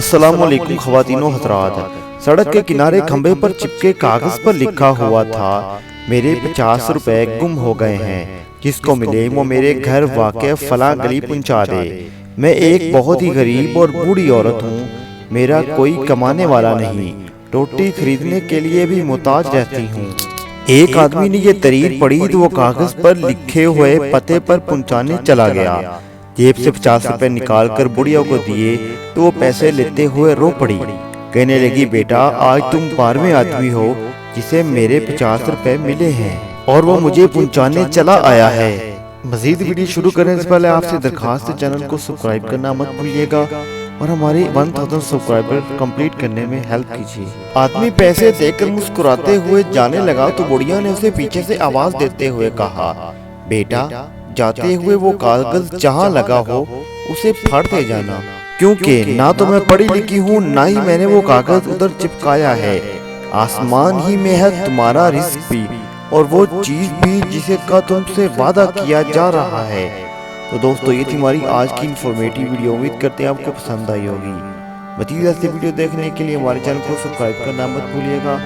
अस्सलाम वालेकुम ख़वातीनो हज़रात। सड़क के किनारे खंबे पर चिपके कागज पर लिखा हुआ था, मेरे 50 रुपए गुम हो गए हैं, जिसको मिले वो मेरे घर वाक़े फलां गली पहुंचा दे। मैं एक बहुत ही गरीब और बूढ़ी औरत हूँ, मेरा कोई कमाने वाला नहीं, रोटी खरीदने के लिए भी मुहताज रहती हूँ। एक आदमी ने ये तहरीर पढ़ी तो वो कागज पर लिखे हुए पते पर पहुंचाने चला गया। जेब से 50 रुपए निकाल कर बुढ़िया को दिए तो वो पैसे लेते हुए रो पड़ी। कहने लगी, बेटा आज तुम 12वें आदमी हो जिसे मेरे 50 रुपए मिले हैं और वो मुझे पहुंचाने चला आया है। मजीद वीडियो शुरू करने से पहले आपसे दरखास्त है, चैनल को सब्सक्राइब करना मत भूलिएगा और हमारी 1000 सब्सक्राइबर कंप्लीट करने में हेल्प कीजिए। आदमी पैसे देकर मुस्कुराते हुए जाने लगा तो बुढ़िया ने उसे पीछे से आवाज देते हुए कहा, बेटा जाते हुए वो कागज जहाँ लगा हो उसे फाड़ दे जाना, क्योंकि ना तो मैं पढ़ी लिखी हूँ ना ही मैंने वो कागज उधर चिपकाया है। आसमान ही में है तुम्हारा रिस्क भी और वो चीज भी जिसे का तुमसे वादा किया जा रहा है। तो दोस्तों ये थी हमारी आज की इंफॉर्मेटिव वीडियो। उम्मीद करते हैं आपको पसंद आई होगी। मज़ीद ऐसी वीडियो देखने के लिए हमारे चैनल को सब्सक्राइब करना मत भूलिएगा।